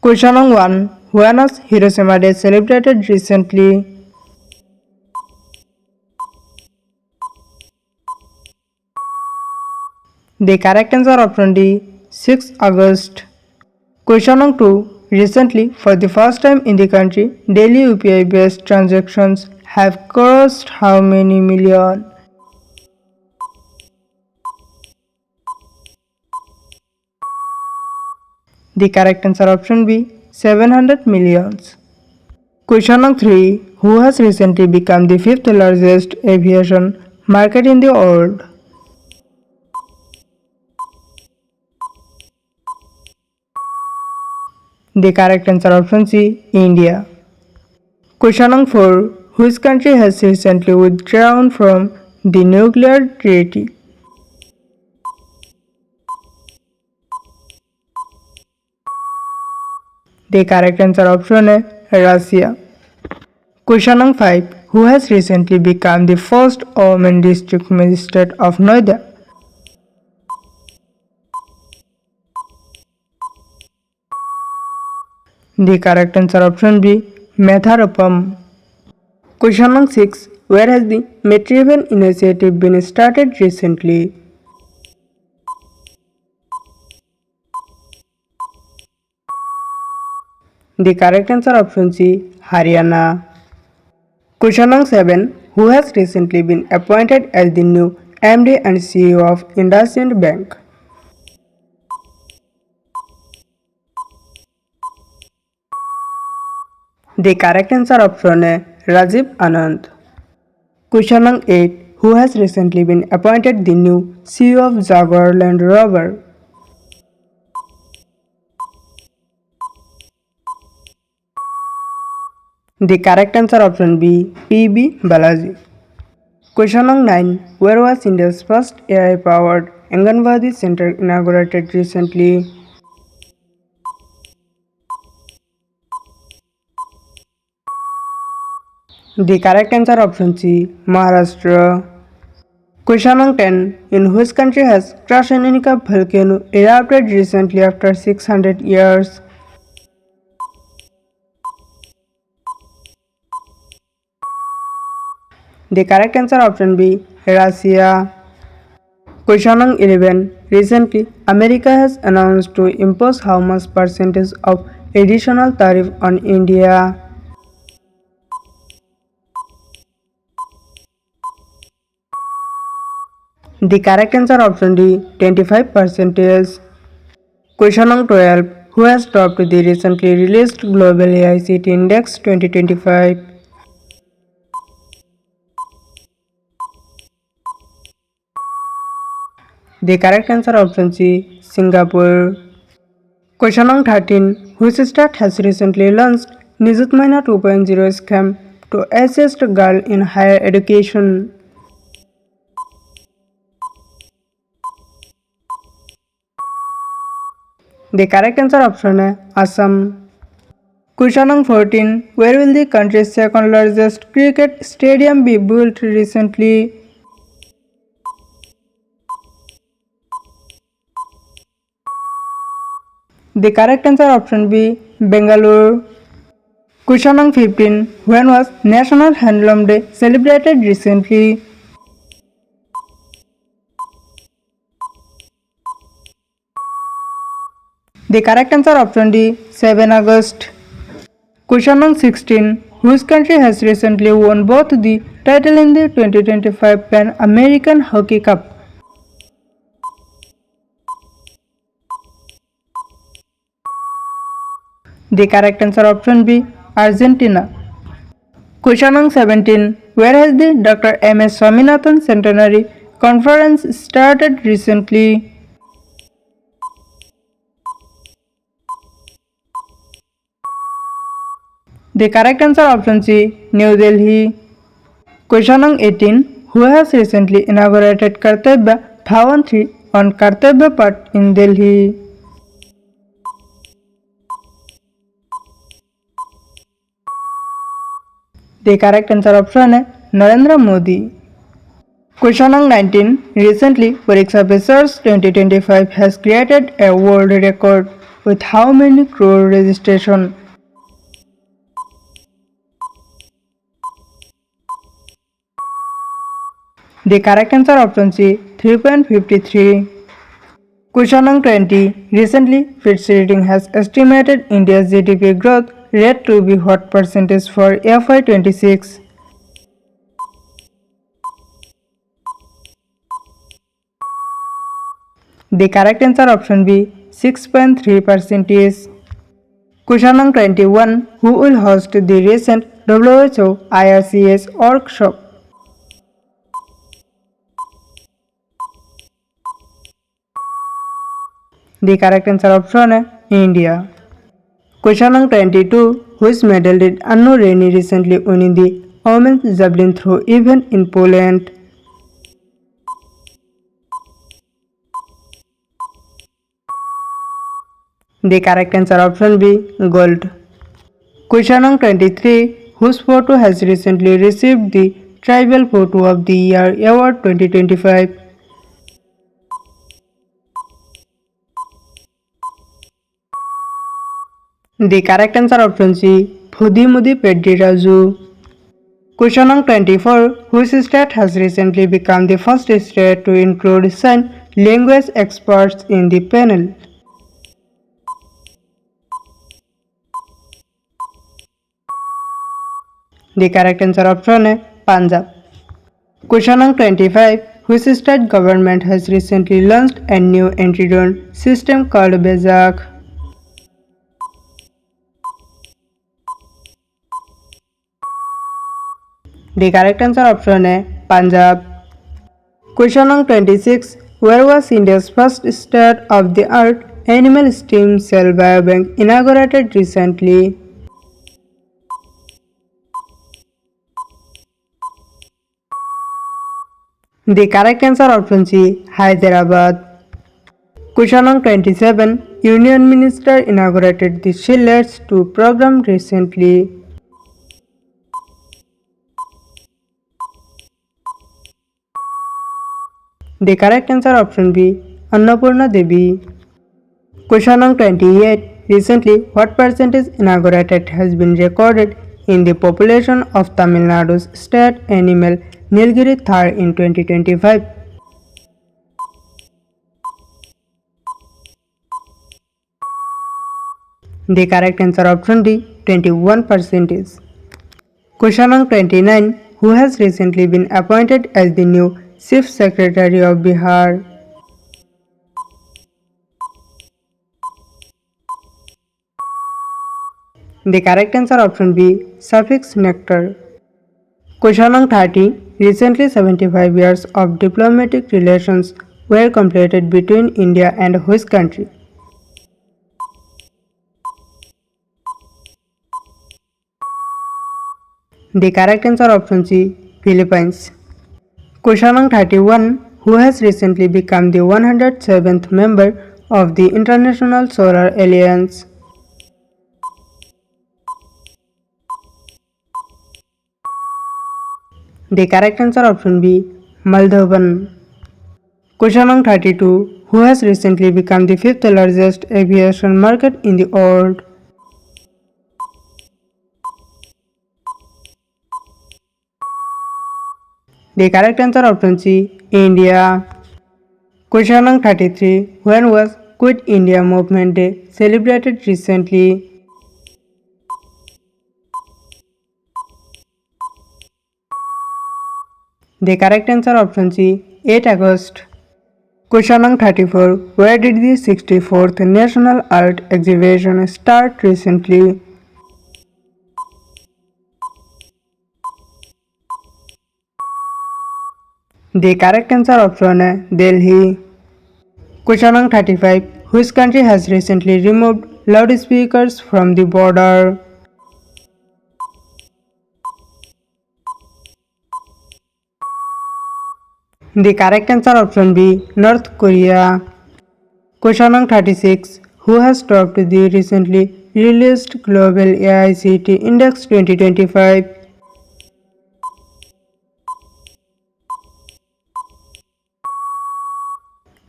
Question number 1. When was Hiroshima Day celebrated recently? The correct answer option D, 6 August. Question number 2. Recently, for the first time in the country, daily UPI-based transactions have crossed how many million? The correct answer option B, 700 millions. Question number 3. Who has recently become the fifth largest aviation market in the world? The correct answer option C, India. Question number 4. Which country has recently withdrawn from the nuclear treaty? The correct answer option A, Russia. Question number 5. Who has recently become the first woman district magistrate of Noida? The correct answer option B, Metharapam. Question number 6. Where has the Metriven initiative been started recently? The correct answer option C, Haryana. Question number 7. Who has recently been appointed as the new MD and CEO of IndusInd Bank? The correct answer option A, Rajiv Anand. Question number 8. Who has recently been appointed the new CEO of Jaguar Land Rover? The correct answer option B, PB Balaji. Question number 9. Where was India's first AI-powered Anganwadi center inaugurated recently? The correct answer option C, Maharashtra. Question number 10. In which country has Krasheninka volcano erupted recently after 600 years? The correct answer option B, Russia. Question number 11. Recently, America has announced to impose how much percentage of additional tariff on India? The correct answer option D, 25%. Question number 12. Who has topped the recently released Global AICT Index 2025? The correct answer option C, Singapore. Question number 13. Which state has recently launched Nijat Mahina 2.0 scheme to assist girls in higher education? The correct answer option A, Assam. Question number 14. Where will the country's second largest cricket stadium be built recently? The correct answer option B, Bangalore. Question number 15. When was National Handloom Day celebrated recently? The correct answer option D, 7 August. Question number 16. Which country has recently won both the title in the 2025 Pan American Hockey Cup? The correct answer option B, Argentina. Question number 17. Where has the Dr. M.S. Swaminathan Centenary Conference started recently? The correct answer option C, New Delhi. Question number 18. Who has recently inaugurated Kartavya Bhavan 3 on Kartavya Path in Delhi? The correct answer option is Narendra Modi. Question number 19. Recently, Pariksha Research 2025 has created a world record. with how many crore registration? The correct answer option C 3.53. Question number 20. Recently, Fitch Ratings has estimated India's GDP growth rate to be what percentage for FY26? The correct answer option B 6.3% is. Question number 21. Who will host the recent WHO IRCS workshop? The correct answer option is India. Question number 22. Which medal did Annu Reni recently win in the women's javelin throw event in Poland? The correct answer option B gold. Question number 23. Whose photo has recently received the Tribal Photo of the Year Award 2025? The correct answer option C Phudimudi Pediraju. Question number 24. Which state has recently become the first state to include sign language experts in the panel? The correct answer option is Punjab. Question number 25. Which state government has recently launched a new anti-drone system called Bezak? The correct answer option is Punjab. Question number 26. Where was India's first state-of-the-art animal stem cell biobank inaugurated recently? The correct answer option C Hyderabad. Question number 27. Union Minister inaugurated the Shillers 2 program recently. The correct answer option B Annapurna Devi. Question number 28. Recently, what percentage inaugurated has been recorded in the population of Tamil Nadu's state animal Nilgiri Thar in 2025? The correct answer option D 21%. Question number 29. Who has recently been appointed as the new Chief Secretary of Bihar? The correct answer option B Suffix Nectar. Question number 30. Recently 75 years of diplomatic relations were completed between India and which country? The correct answer option C Philippines. Question number 31. Who has recently become the 107th member of the International Solar Alliance? The correct answer option B Moldovan. Question number 32. Who has recently become the fifth largest aviation market in the world? The correct answer option C India. Question number 33. When was Quit India Movement Day celebrated recently? The correct answer option C 8 August. Question number 34. Where did the 64th National Art Exhibition start recently? The correct answer option is Delhi. Question number 35. Which country has recently removed loudspeakers from the border? The correct answer option B North Korea. Question number 36. Who has topped the recently released Global AICT Index 2025?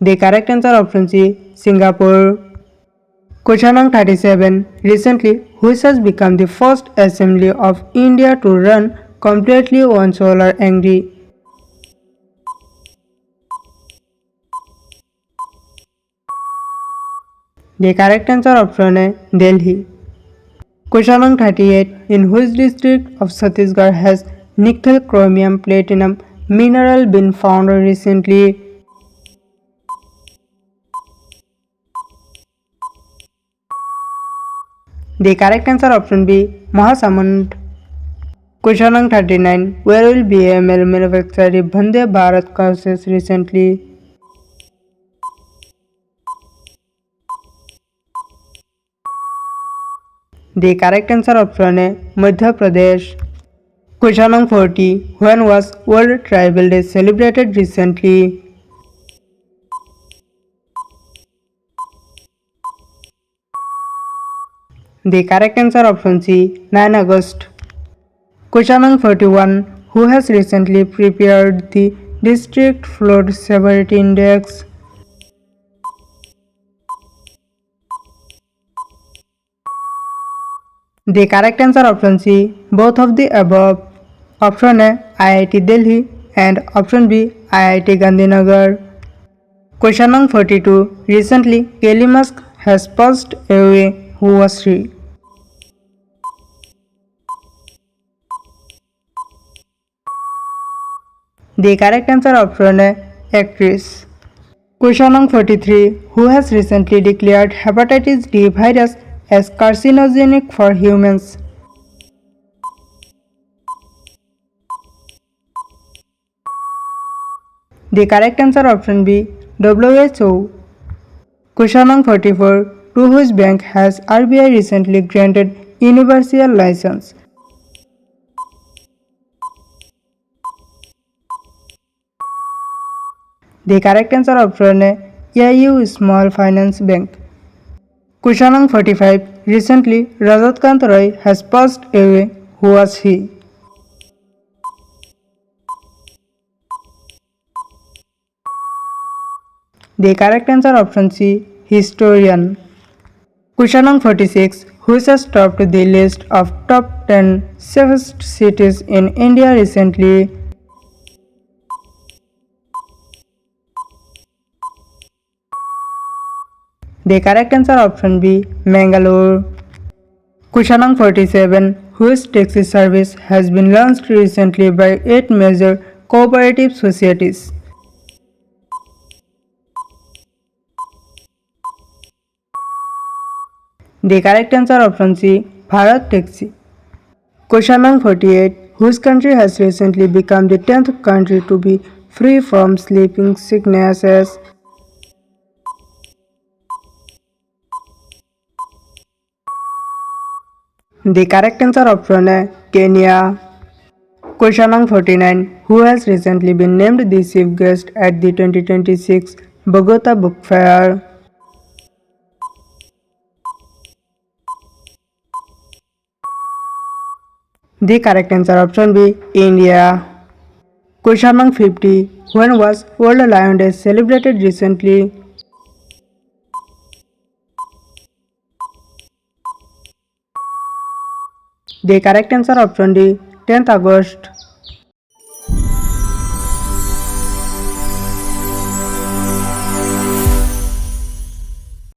The correct answer option C Singapore. Question number 37. Recently, which has become the first assembly of India to run completely on solar energy? The correct answer option A, Delhi. Question number 38. In which district of Chhattisgarh has nickel chromium platinum mineral been found recently? The correct answer option B, Mahasamund. Question number 39. Where will BML manufacture the Vande Bharat courses recently? The correct answer option A, Madhya Pradesh. Question number 40. When was World Tribal Day celebrated recently? The correct answer option C, 9 August. Question number 41. Who has recently prepared the District Flood Severity Index? The correct answer option C, both of the above. Option A, IIT Delhi and option B, IIT Gandhinagar. Question number 42. Recently, Kelly Musk has passed away. Who was she? The correct answer option A, actress. Question number 43. Who has recently declared hepatitis D virus as carcinogenic for humans? The correct answer option B, WHO. Question number 44. To which bank has RBI recently granted universal license? The correct answer option A, AU Small Finance Bank. Question number 45. Recently, Rajat Kant Roy has passed away. Who was he? The correct answer option C, historian. Question number 46. Which has topped the list of top 10 safest cities in India recently? The correct answer option B, Mangalore. Question number 47. Which taxi service has been launched recently by 8 major cooperative societies? The correct answer option C, Bharat Taxi. Question number 48. Which country has recently become the 10th country to be free from sleeping sicknesses? The correct answer option A, Kenya. Question number 49. Who has recently been named the chief guest at the 2026 Bogota Book Fair? The correct answer option B, India. Question number 50. When was World Lion Day celebrated recently? The correct answer option D, 10th August.